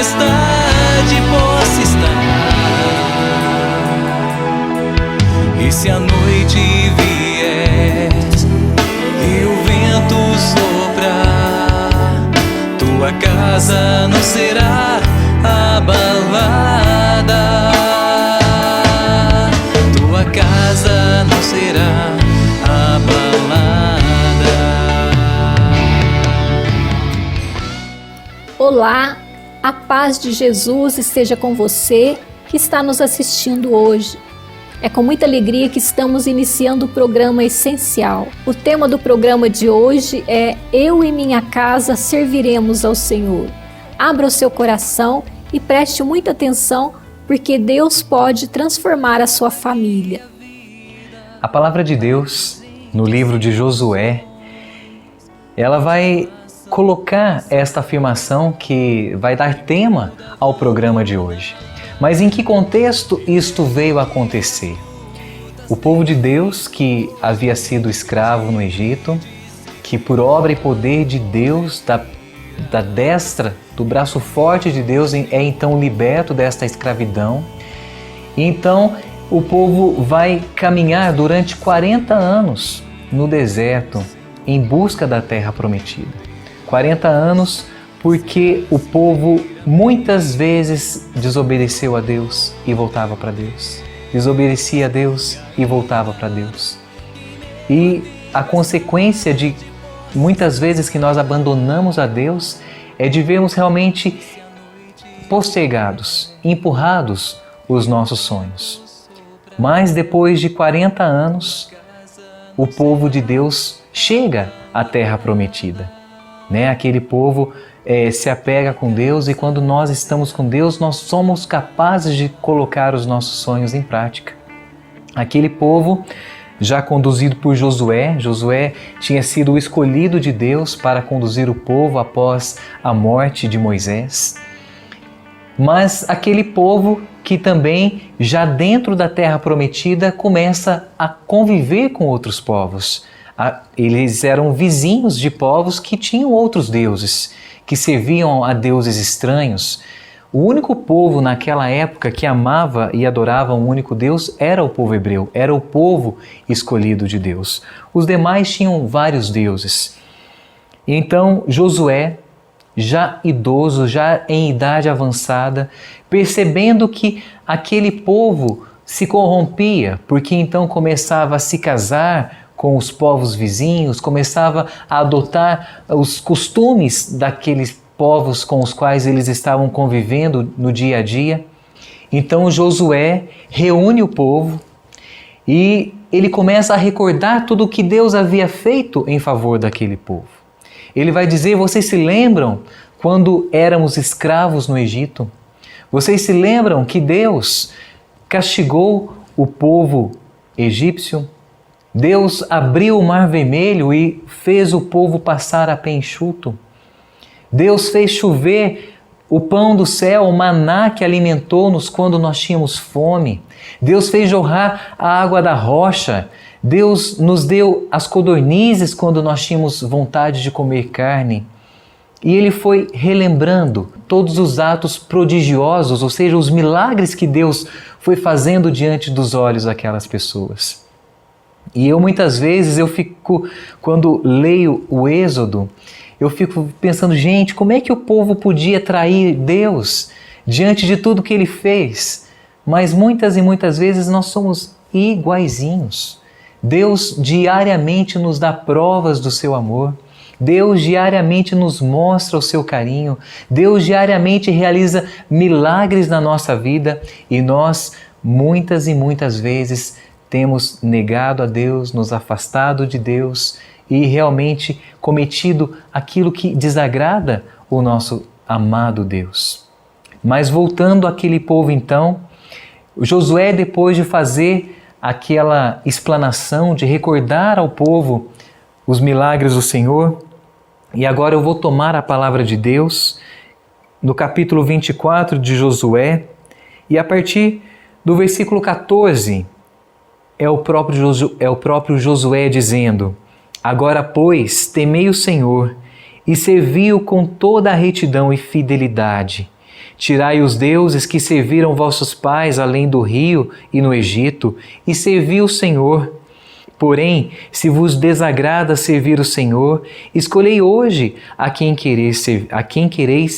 tempestade possa estar. E se a noite vier e o vento soprar, tua casa não será abalada. Tua casa não será abalada. Olá, a paz de Jesus esteja com você que está nos assistindo hoje. É com muita alegria que estamos iniciando o programa Essencial. O tema do programa de hoje é Eu e minha casa serviremos ao Senhor. Abra o seu coração e preste muita atenção, porque Deus pode transformar a sua família. A palavra de Deus, no livro de Josué, ela vai colocar esta afirmação que vai dar tema ao programa de hoje. Mas em que contexto isto veio a acontecer? O povo de Deus, que havia sido escravo no Egito, que por obra e poder de Deus, da destra, do braço forte de Deus, é então liberto desta escravidão. E então o povo vai caminhar durante 40 anos no deserto em busca da terra prometida. 40 anos porque o povo muitas vezes desobedeceu a Deus e voltava para Deus. Desobedecia a Deus e voltava para Deus. E a consequência de muitas vezes que nós abandonamos a Deus é de vermos realmente postergados, empurrados os nossos sonhos. Mas depois de 40 anos, o povo de Deus chega à terra prometida. Aquele povo se apega com Deus, e quando nós estamos com Deus, nós somos capazes de colocar os nossos sonhos em prática. Aquele povo, já conduzido por Josué tinha sido o escolhido de Deus para conduzir o povo após a morte de Moisés. Mas aquele povo que também, já dentro da terra prometida, começa a conviver com outros povos. Eles eram vizinhos de povos que tinham outros deuses, que serviam a deuses estranhos. O único povo naquela época que amava e adorava um único Deus era o povo hebreu, era o povo escolhido de Deus. Os demais tinham vários deuses. E então Josué, já idoso, já em idade avançada, percebendo que aquele povo se corrompia, porque então começava a se casar com os povos vizinhos, começava a adotar os costumes daqueles povos com os quais eles estavam convivendo no dia a dia. Então Josué reúne o povo e ele começa a recordar tudo o que Deus havia feito em favor daquele povo. Ele vai dizer: vocês se lembram quando éramos escravos no Egito? Vocês se lembram que Deus castigou o povo egípcio? Deus abriu o Mar Vermelho e fez o povo passar a pé enxuto. Deus fez chover o pão do céu, o maná que alimentou-nos quando nós tínhamos fome. Deus fez jorrar a água da rocha. Deus nos deu as codornizes quando nós tínhamos vontade de comer carne. E ele foi relembrando todos os atos prodigiosos, ou seja, os milagres que Deus foi fazendo diante dos olhos daquelas pessoas. E muitas vezes quando leio o Êxodo, eu fico pensando, gente, como é que o povo podia trair Deus diante de tudo que ele fez? Mas muitas e muitas vezes nós somos iguaizinhos. Deus diariamente nos dá provas do seu amor. Deus diariamente nos mostra o seu carinho. Deus diariamente realiza milagres na nossa vida e nós, muitas e muitas vezes, temos negado a Deus, nos afastado de Deus e realmente cometido aquilo que desagrada o nosso amado Deus. Mas voltando àquele povo então, Josué, depois de fazer aquela explanação, de recordar ao povo os milagres do Senhor, e agora eu vou tomar a palavra de Deus no capítulo 24 de Josué, e a partir do versículo 14, é o próprio Josué dizendo: agora, pois, temei o Senhor e servi-o com toda a retidão e fidelidade. Tirai os deuses que serviram vossos pais além do rio e no Egito, e servi o Senhor. Porém, se vos desagrada servir o Senhor, escolhei hoje a quem quereis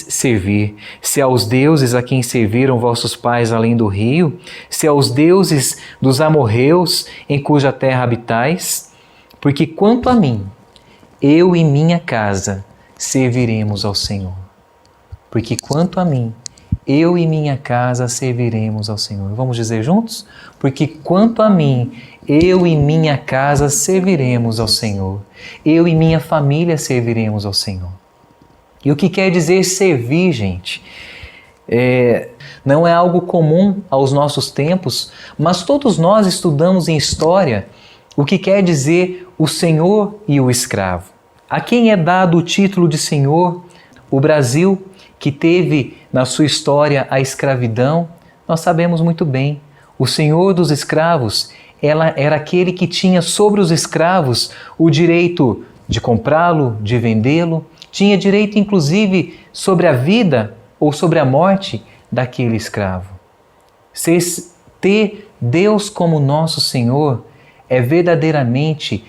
servir, se aos deuses a quem serviram vossos pais além do rio, se aos deuses dos amorreus em cuja terra habitais, porque quanto a mim, eu e minha casa serviremos ao Senhor. Porque quanto a mim, eu e minha casa serviremos ao Senhor. Vamos dizer juntos? Porque quanto a mim, eu e minha casa serviremos ao Senhor. Eu e minha família serviremos ao Senhor. E o que quer dizer servir, gente? Não é algo comum aos nossos tempos, mas todos nós estudamos em história o que quer dizer o senhor e o escravo. A quem é dado o título de senhor? O Brasil, que teve na sua história a escravidão, nós sabemos muito bem. O senhor dos escravos era aquele que tinha sobre os escravos o direito de comprá-lo, de vendê-lo, tinha direito inclusive sobre a vida ou sobre a morte daquele escravo. Ter Deus como nosso Senhor é verdadeiramente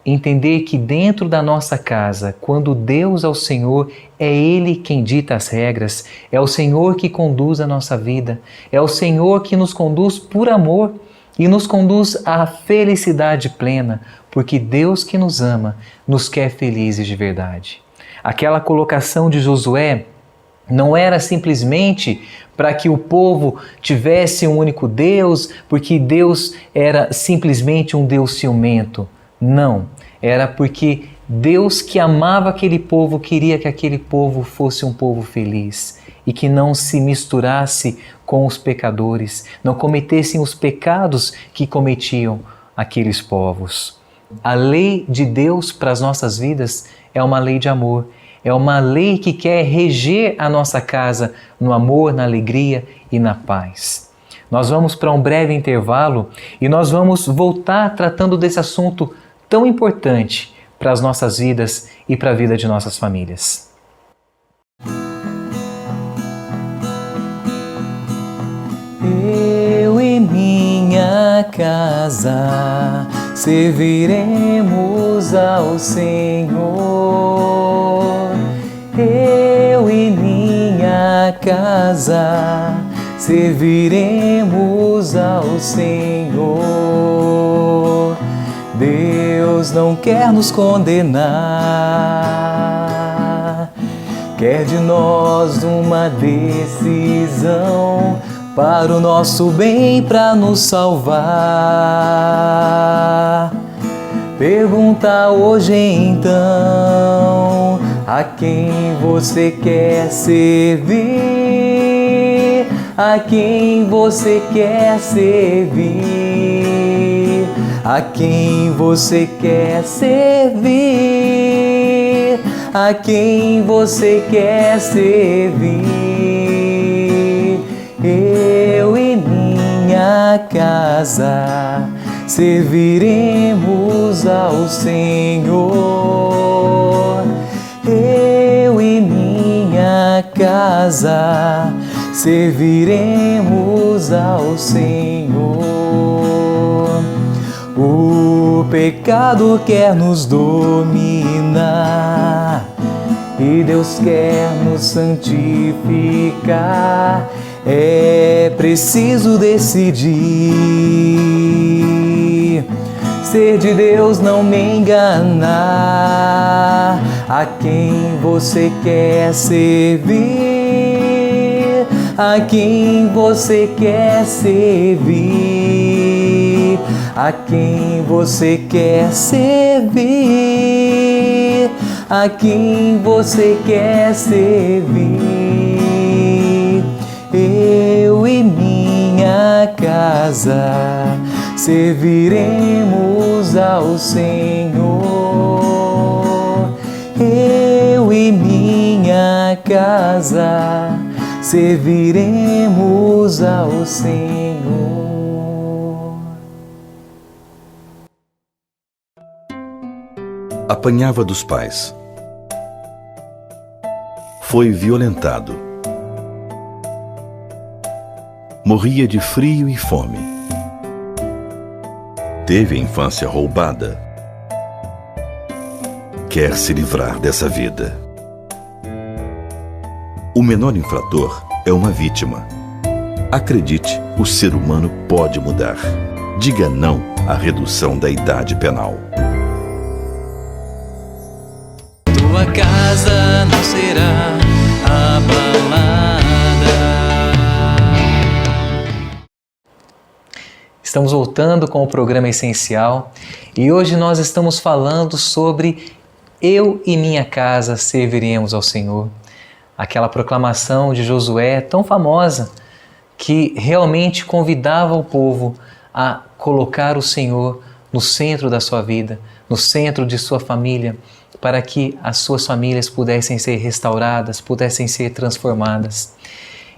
entender que dentro da nossa casa, quando Deus é o Senhor, é Ele quem dita as regras, é o Senhor que conduz a nossa vida, é o Senhor que nos conduz por amor e nos conduz à felicidade plena, porque Deus que nos ama nos quer felizes de verdade. Aquela colocação de Josué não era simplesmente para que o povo tivesse um único Deus, porque Deus era simplesmente um Deus ciumento. Não, era porque Deus que amava aquele povo queria que aquele povo fosse um povo feliz e que não se misturasse com os pecadores, não cometessem os pecados que cometiam aqueles povos. A lei de Deus para as nossas vidas é uma lei de amor, é uma lei que quer reger a nossa casa no amor, na alegria e na paz. Nós vamos para um breve intervalo e nós vamos voltar tratando desse assunto tão importante para as nossas vidas e para a vida de nossas famílias. Eu e minha casa serviremos ao Senhor. Eu e minha casa serviremos ao Senhor. Deus não quer nos condenar, quer de nós uma decisão para o nosso bem, para nos salvar. Pergunta hoje então, a quem você quer servir? A quem você quer servir? A quem você quer servir? A quem você quer servir? Eu e minha casa serviremos ao Senhor. Eu e minha casa serviremos ao Senhor. O pecado quer nos dominar e Deus quer nos santificar. É preciso decidir, ser de Deus, não me enganar. A quem você quer servir? A quem você quer servir? A quem você quer servir? A quem você quer servir? Eu e minha casa serviremos ao Senhor. Eu e minha casa serviremos ao Senhor. Apanhava dos pais. Foi violentado. morria de frio e fome. Teve a infância roubada. Quer se livrar dessa vida. O menor infrator é uma vítima. Acredite, o ser humano pode mudar. Diga não à redução da idade penal. Tua casa não será abalada. Estamos voltando com o programa Essencial e hoje nós estamos falando sobre Eu e minha casa serviremos ao Senhor. Aquela proclamação de Josué tão famosa que realmente convidava o povo a colocar o Senhor no centro da sua vida, no centro de sua família, para que as suas famílias pudessem ser restauradas, pudessem ser transformadas.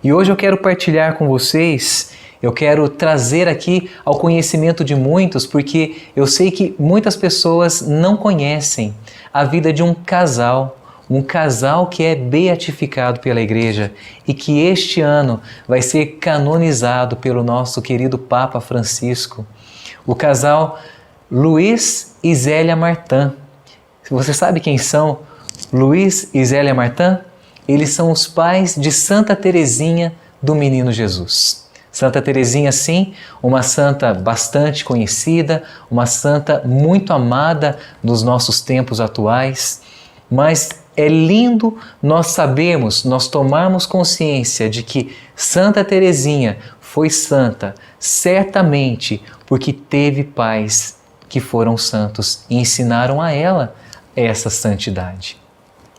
E hoje eu quero partilhar com vocês, eu quero trazer aqui ao conhecimento de muitos, porque eu sei que muitas pessoas não conhecem a vida de um casal que é beatificado pela Igreja e que este ano vai ser canonizado pelo nosso querido Papa Francisco. O casal Luiz e Zélia Martin. Você sabe quem são Luiz e Zélia Martin? Eles são os pais de Santa Teresinha do Menino Jesus. Santa Teresinha, sim, uma santa bastante conhecida, uma santa muito amada nos nossos tempos atuais, mas é lindo nós sabermos, nós tomarmos consciência de que Santa Teresinha foi santa certamente porque teve pais que foram santos e ensinaram a ela essa santidade.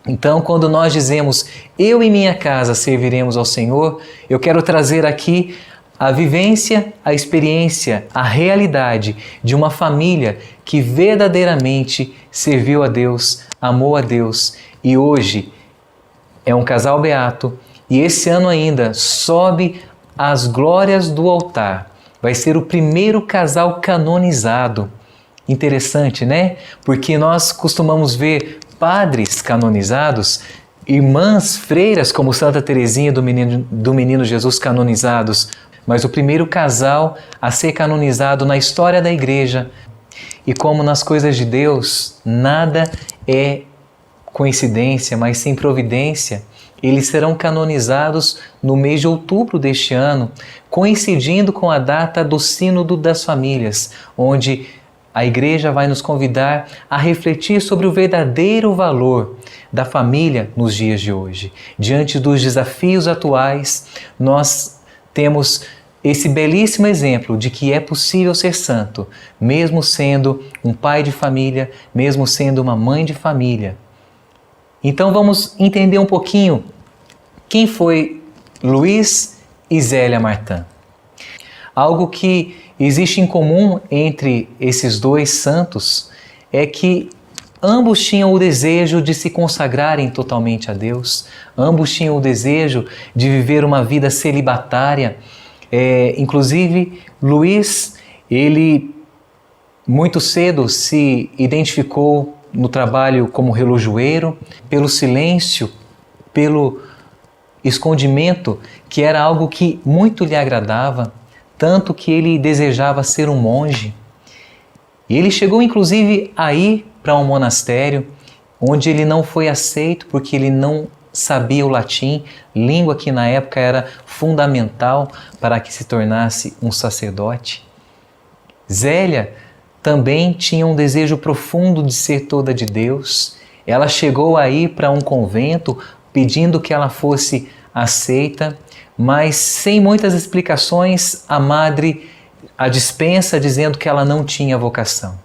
Então, quando nós dizemos eu e minha casa serviremos ao Senhor, eu quero trazer aqui a vivência, a experiência, a realidade de uma família que verdadeiramente serviu a Deus, amou a Deus e hoje é um casal beato e esse ano ainda sobe às glórias do altar. Vai ser o primeiro casal canonizado. Interessante, né? Porque nós costumamos ver padres canonizados, irmãs freiras como Santa Teresinha do Menino Jesus canonizados, mas o primeiro casal a ser canonizado na história da Igreja. E como nas coisas de Deus, nada é coincidência, mas sim providência, eles serão canonizados no mês de outubro deste ano, coincidindo com a data do Sínodo das Famílias, onde a Igreja vai nos convidar a refletir sobre o verdadeiro valor da família nos dias de hoje. Diante dos desafios atuais, nós temos esse belíssimo exemplo de que é possível ser santo, mesmo sendo um pai de família, mesmo sendo uma mãe de família. Então vamos entender um pouquinho quem foi Luiz e Zélia Martin. Algo que existe em comum entre esses dois santos é que ambos tinham o desejo de se consagrarem totalmente a Deus, ambos tinham o desejo de viver uma vida celibatária. Inclusive, Luiz, ele muito cedo se identificou no trabalho como relojoeiro, pelo silêncio, pelo escondimento, que era algo que muito lhe agradava, tanto que ele desejava ser um monge. E ele chegou inclusive a ir para um monastério, onde ele não foi aceito porque ele não sabia o latim, língua que na época era fundamental para que se tornasse um sacerdote. Zélia também tinha um desejo profundo de ser toda de Deus. Ela chegou a ir para um convento pedindo que ela fosse aceita, mas sem muitas explicações, a madre a dispensa dizendo que ela não tinha vocação.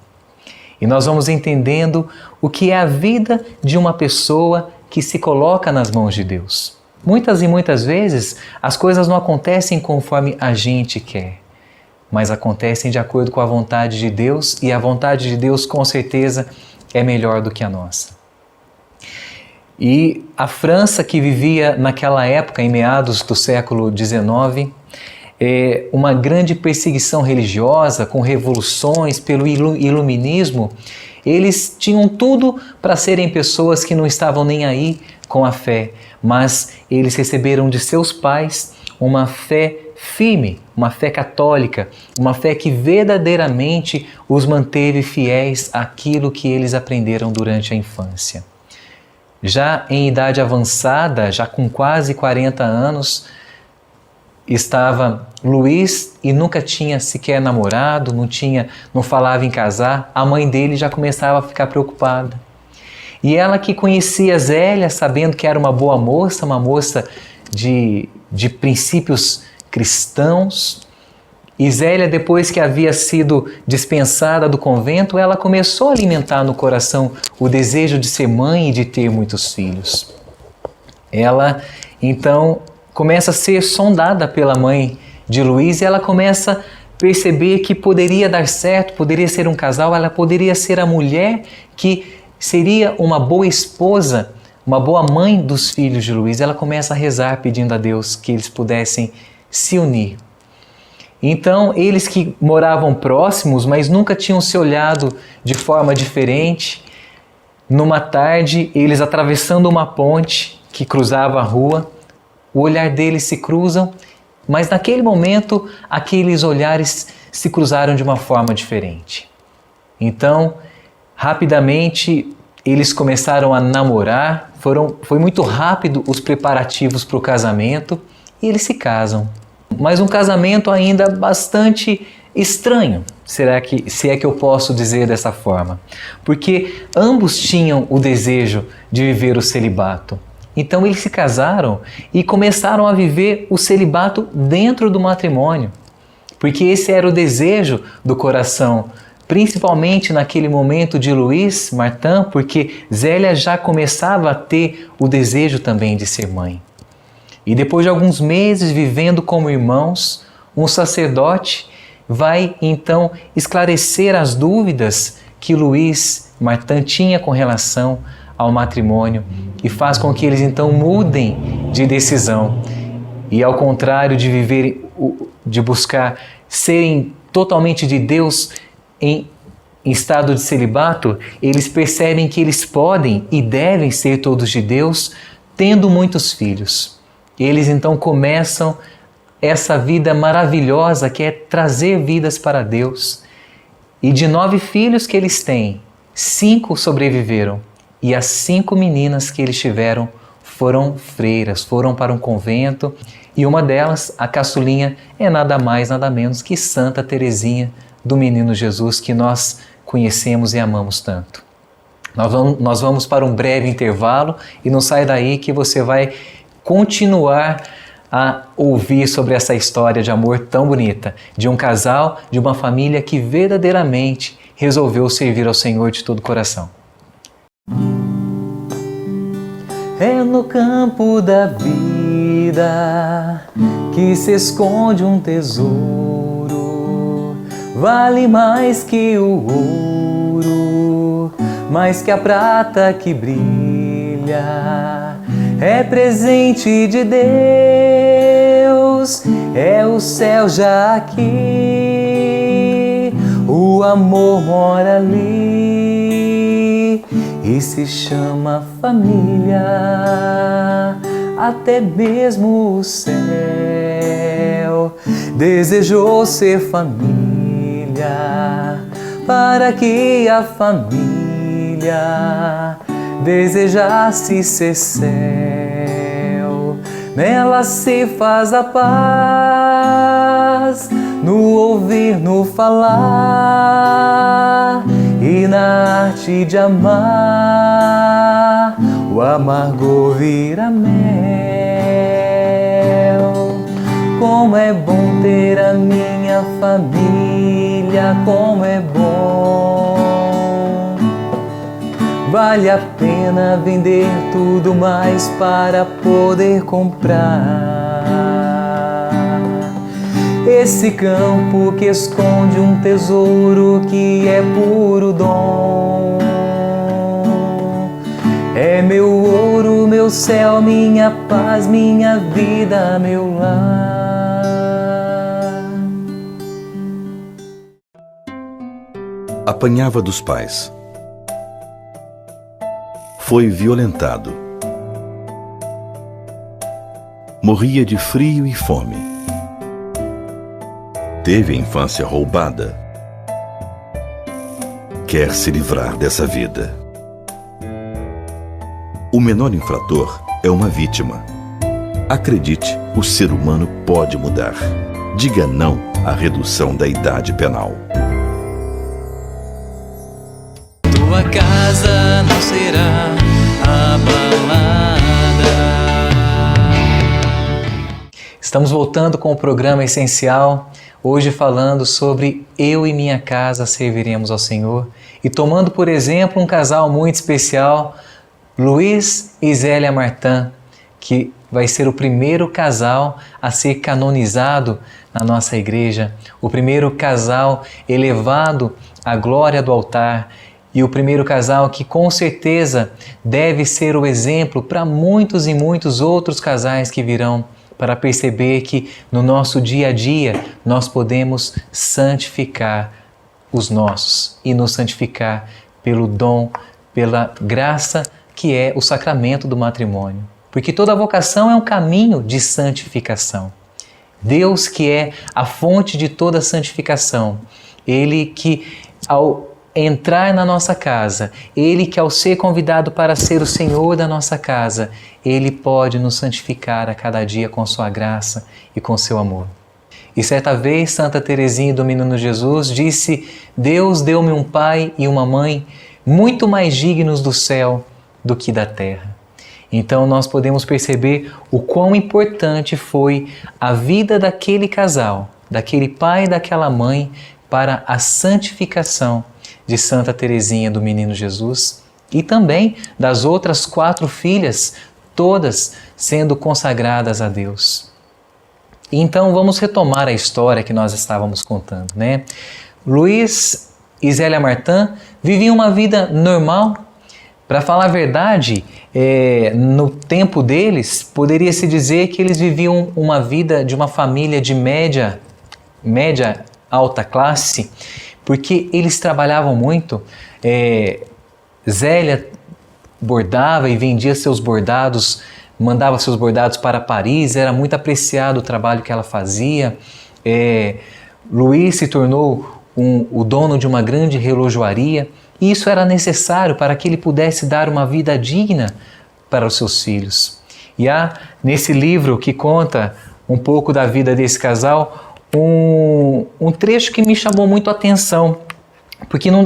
E nós vamos entendendo o que é a vida de uma pessoa que se coloca nas mãos de Deus. Muitas e muitas vezes as coisas não acontecem conforme a gente quer, mas acontecem de acordo com a vontade de Deus, e a vontade de Deus com certeza é melhor do que a nossa. E a França, que vivia naquela época, em meados do século XIX, uma grande perseguição religiosa, com revoluções pelo iluminismo, eles tinham tudo para serem pessoas que não estavam nem aí com a fé, mas eles receberam de seus pais uma fé firme, uma fé católica, uma fé que verdadeiramente os manteve fiéis àquilo que eles aprenderam durante a infância. Já em idade avançada, já com quase 40 anos, estava Luiz e nunca tinha sequer namorado, não falava em casar. A mãe dele já começava a ficar preocupada. E ela que conhecia Zélia, sabendo que era uma boa moça, uma moça de princípios cristãos, e Zélia, depois que havia sido dispensada do convento, ela começou a alimentar no coração o desejo de ser mãe e de ter muitos filhos. Ela, então, começa a ser sondada pela mãe de Luiz e ela começa a perceber que poderia dar certo, poderia ser um casal, ela poderia ser a mulher que seria uma boa esposa, uma boa mãe dos filhos de Luiz. Ela começa a rezar pedindo a Deus que eles pudessem se unir. Então, eles que moravam próximos, mas nunca tinham se olhado de forma diferente, numa tarde, eles atravessando uma ponte que cruzava a rua, o olhar deles se cruzam, mas naquele momento, aqueles olhares se cruzaram de uma forma diferente. Então, rapidamente, eles começaram a namorar, foi muito rápido os preparativos para o casamento e eles se casam. Mas um casamento ainda bastante estranho, se é que eu posso dizer dessa forma, porque ambos tinham o desejo de viver o celibato. Então eles se casaram e começaram a viver o celibato dentro do matrimônio, porque esse era o desejo do coração, principalmente naquele momento de Luiz, Martin, porque Zélia já começava a ter o desejo também de ser mãe. E depois de alguns meses vivendo como irmãos, um sacerdote vai então esclarecer as dúvidas que Luiz, Martin tinha com relação ao matrimônio e faz com que eles então mudem de decisão. E ao contrário de viver, de buscar serem totalmente de Deus em estado de celibato, eles percebem que eles podem e devem ser todos de Deus, tendo muitos filhos. Eles então começam essa vida maravilhosa que é trazer vidas para Deus. E de 9 filhos que eles têm, 5 sobreviveram. E as 5 meninas que eles tiveram foram freiras, foram para um convento. E uma delas, a caçulinha, é nada mais, nada menos que Santa Teresinha do Menino Jesus, que nós conhecemos e amamos tanto. Nós vamos para um breve intervalo e não sai daí que você vai continuar a ouvir sobre essa história de amor tão bonita, de um casal, de uma família que verdadeiramente resolveu servir ao Senhor de todo o coração. É no campo da vida que se esconde um tesouro, vale mais que o ouro, mais que a prata que brilha. É presente de Deus, é o céu já aqui, o amor mora ali e se chama família. Até mesmo o céu desejou ser família, para que a família desejasse ser céu. Nela se faz a paz, no ouvir, no falar, e na arte de amar, o amargor vira mel. Como é bom ter a minha família, como é bom. Vale a pena vender tudo mais para poder comprar esse campo que esconde um tesouro que é puro dom. É meu ouro, meu céu, minha paz, minha vida, meu lar. Apanhava dos pais. Foi violentado. Morria de frio e fome. teve a infância roubada, quer se livrar dessa vida. O menor infrator é uma vítima. Acredite, o ser humano pode mudar. Diga não à redução da idade penal. Tua casa não será abalada. Estamos voltando com o programa Essencial, hoje falando sobre eu e minha casa serviremos ao Senhor e tomando por exemplo um casal muito especial, Luiz e Zélia Martin, que vai ser o primeiro casal a ser canonizado na nossa igreja, o primeiro casal elevado à glória do altar e o primeiro casal que com certeza deve ser o exemplo para muitos e muitos outros casais que virão, para perceber que no nosso dia a dia nós podemos santificar os nossos e nos santificar pelo dom, pela graça que é o sacramento do matrimônio. Porque toda vocação é um caminho de santificação. Deus, que é a fonte de toda santificação, Ele que ao entrar na nossa casa, Ele que ao ser convidado para ser o Senhor da nossa casa, Ele pode nos santificar a cada dia com sua graça e com seu amor. E certa vez, Santa Teresinha do Menino Jesus disse: Deus deu-me um pai e uma mãe muito mais dignos do céu do que da terra. Então nós podemos perceber o quão importante foi a vida daquele casal, daquele pai e daquela mãe para a santificação de Santa Teresinha do Menino Jesus e também das outras 4 filhas, todas sendo consagradas a Deus. Então vamos retomar a história que nós estávamos contando, né? Luiz e Zélia Martin viviam uma vida normal. Para falar a verdade, no tempo deles, poderia-se dizer que eles viviam uma vida de uma família de média alta classe, porque eles trabalhavam muito. Zélia bordava e vendia seus bordados, mandava seus bordados para Paris, era muito apreciado o trabalho que ela fazia. Luiz se tornou o dono de uma grande relojoaria, e isso era necessário para que ele pudesse dar uma vida digna para os seus filhos. E há nesse livro que conta um pouco da vida desse casal, um trecho que me chamou muito a atenção, porque num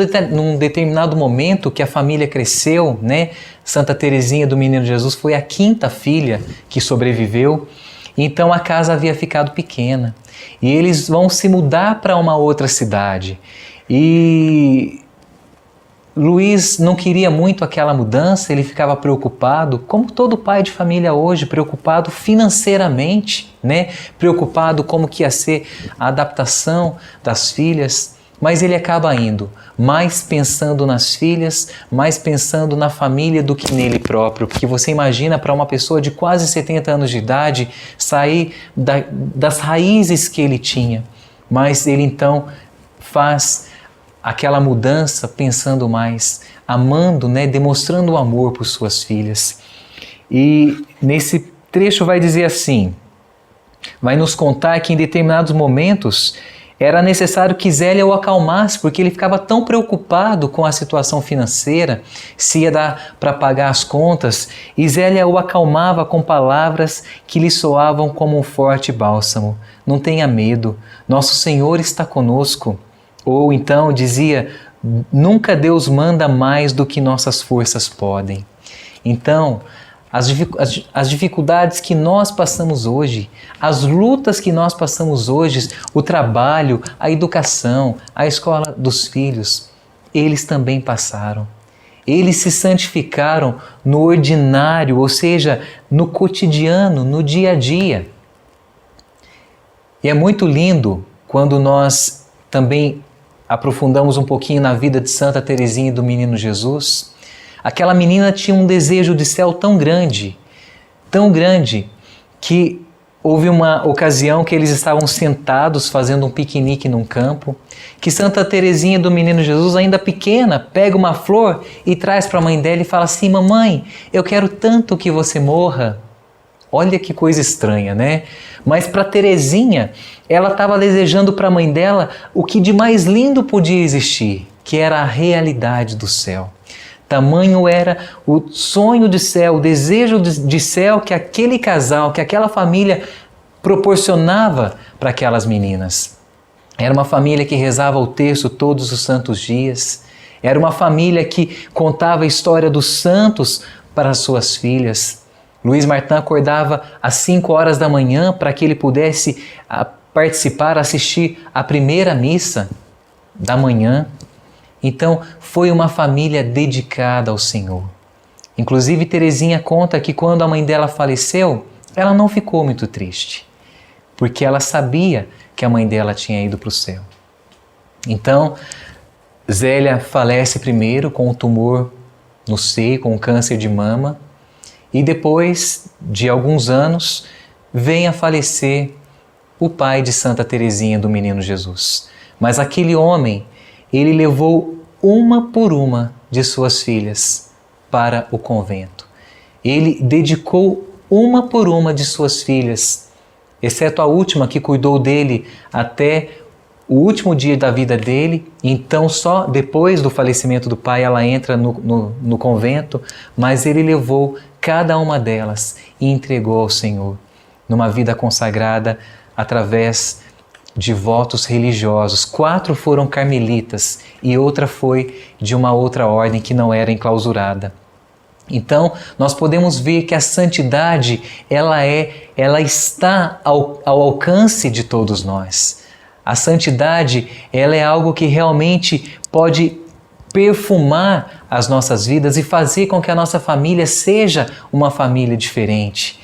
determinado momento que a família cresceu, né, Santa Teresinha do Menino Jesus foi a 5ª filha que sobreviveu, então a casa havia ficado pequena e eles vão se mudar para uma outra cidade. E Luiz não queria muito aquela mudança, ele ficava preocupado, como todo pai de família hoje, preocupado financeiramente, né? Preocupado como que ia ser a adaptação das filhas, mas ele acaba indo, mais pensando nas filhas, mais pensando na família do que nele próprio, porque você imagina para uma pessoa de quase 70 anos de idade sair das raízes que ele tinha, mas ele então faz aquela mudança pensando mais, amando, né, demonstrando o amor por suas filhas. E nesse trecho vai dizer assim, vai nos contar que em determinados momentos era necessário que Zélia o acalmasse, porque ele ficava tão preocupado com a situação financeira, se ia dar para pagar as contas, e Zélia o acalmava com palavras que lhe soavam como um forte bálsamo. Não tenha medo, nosso Senhor está conosco. Ou então dizia, nunca Deus manda mais do que nossas forças podem. Então, as dificuldades que nós passamos hoje, as lutas que nós passamos hoje, o trabalho, a educação, a escola dos filhos, eles também passaram. Eles se santificaram no ordinário, ou seja, no cotidiano, no dia a dia. E é muito lindo quando nós também aprofundamos um pouquinho na vida de Santa Teresinha do Menino Jesus. Aquela menina tinha um desejo de céu tão grande, que houve uma ocasião que eles estavam sentados fazendo um piquenique num campo, que Santa Teresinha do Menino Jesus, ainda pequena, pega uma flor e traz para a mãe dela e fala assim, mamãe, eu quero tanto que você morra. Olha que coisa estranha, né? Mas para Teresinha, ela estava desejando para a mãe dela o que de mais lindo podia existir, que era a realidade do céu. Tamanho era o sonho de céu, o desejo de céu que aquele casal, que aquela família proporcionava para aquelas meninas. Era uma família que rezava o terço todos os santos dias. Era uma família que contava a história dos santos para as suas filhas. Luiz Martin acordava às 5 horas da manhã para que ele pudesse participar, assistir a primeira missa da manhã. Então, foi uma família dedicada ao Senhor. Inclusive, Teresinha conta que quando a mãe dela faleceu, ela não ficou muito triste, porque ela sabia que a mãe dela tinha ido para o céu. Então, Zélia falece primeiro com um tumor no seio, com um câncer de mama, e depois de alguns anos, vem a falecer o pai de Santa Teresinha do Menino Jesus. Mas aquele homem, ele levou uma por uma de suas filhas para o convento. Ele dedicou uma por uma de suas filhas, exceto a última que cuidou dele até o último dia da vida dele. Então só depois do falecimento do pai ela entra no convento, mas ele levou cada uma delas e entregou ao Senhor numa vida consagrada através de votos religiosos. 4 foram carmelitas e outra foi de uma outra ordem que não era enclausurada. Então, nós podemos ver que a santidade, ela está ao alcance de todos nós. A santidade, ela é algo que realmente pode perfumar as nossas vidas e fazer com que a nossa família seja uma família diferente.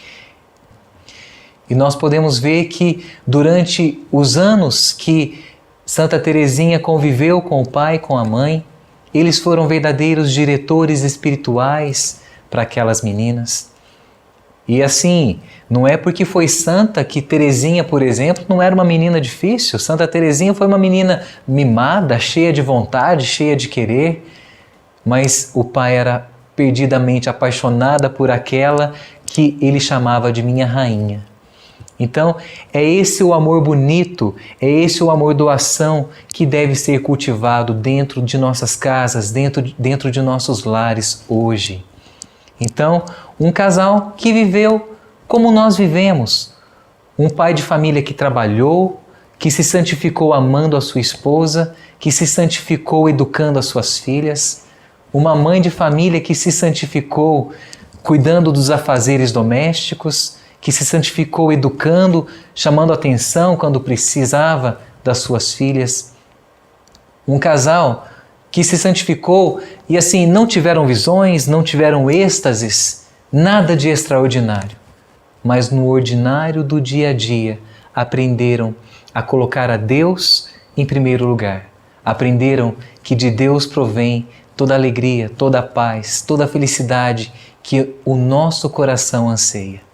E nós podemos ver que durante os anos que Santa Teresinha conviveu com o pai e com a mãe, eles foram verdadeiros diretores espirituais para aquelas meninas. E assim, não é porque foi santa que Teresinha, por exemplo, não era uma menina difícil. Santa Teresinha foi uma menina mimada, cheia de vontade, cheia de querer, mas o pai era perdidamente apaixonada por aquela que ele chamava de minha rainha. Então, é esse o amor bonito, é esse o amor doação que deve ser cultivado dentro de nossas casas, dentro de nossos lares hoje. Então, um casal que viveu como nós vivemos, um pai de família que trabalhou, que se santificou amando a sua esposa, que se santificou educando as suas filhas, uma mãe de família que se santificou cuidando dos afazeres domésticos, que se santificou educando, chamando atenção quando precisava das suas filhas. Um casal que se santificou e assim não tiveram visões, não tiveram êxtases, nada de extraordinário. Mas no ordinário do dia a dia aprenderam a colocar a Deus em primeiro lugar. Aprenderam que de Deus provém toda a alegria, toda a paz, toda a felicidade que o nosso coração anseia.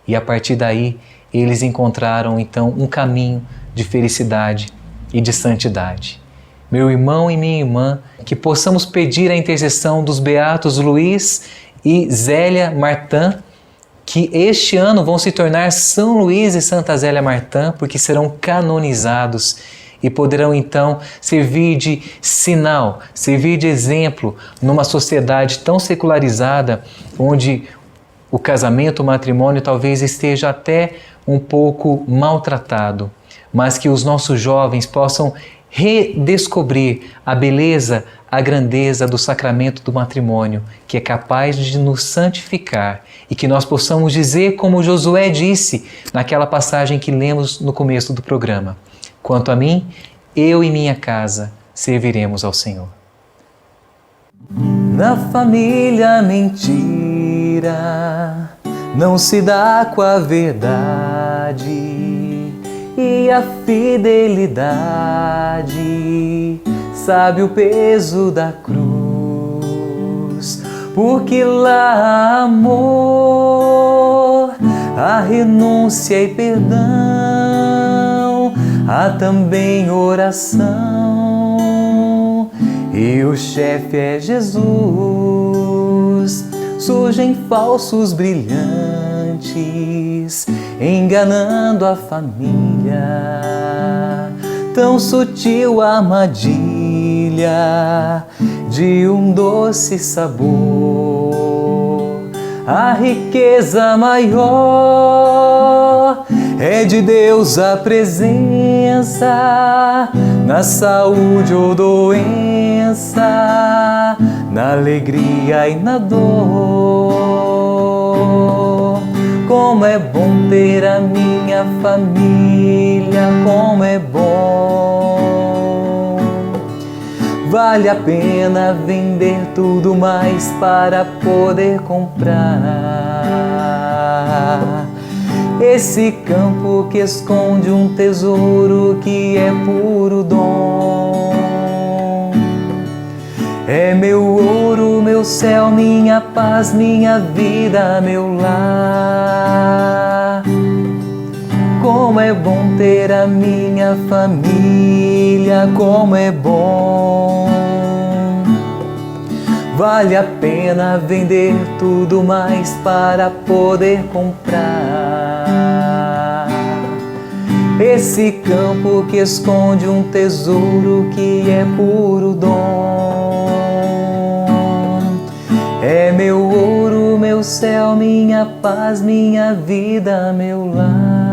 E a partir daí, eles encontraram então um caminho de felicidade e de santidade. Meu irmão e minha irmã, que possamos pedir a intercessão dos beatos Luiz e Zélia Martin, que este ano vão se tornar São Luís e Santa Zélia Martin, porque serão canonizados e poderão então servir de sinal, servir de exemplo numa sociedade tão secularizada, onde o casamento, o matrimônio talvez esteja até um pouco maltratado, mas que os nossos jovens possam redescobrir a beleza, a grandeza do sacramento do matrimônio, que é capaz de nos santificar e que nós possamos dizer como Josué disse naquela passagem que lemos no começo do programa: quanto a mim, eu e minha casa serviremos ao Senhor. Na família mentira não se dá com a verdade, e a fidelidade sabe o peso da cruz, porque lá há amor, há renúncia e perdão, há também oração, e o chefe é Jesus. Surgem falsos brilhantes amantes, enganando a família. Tão sutil a armadilha de um doce sabor. A riqueza maior é de Deus a presença, na saúde ou doença, na alegria e na dor. Como é bom ter a minha família, como é bom. Vale a pena vender tudo mais para poder comprar esse campo que esconde um tesouro que é puro dom. É meu ouro, meu céu, minha paz, minha vida, meu lar. Como é bom ter a minha família, como é bom. Vale a pena vender tudo mais para poder comprar esse campo que esconde um tesouro que é puro dom. É meu ouro, meu céu, minha paz, minha vida, meu lar.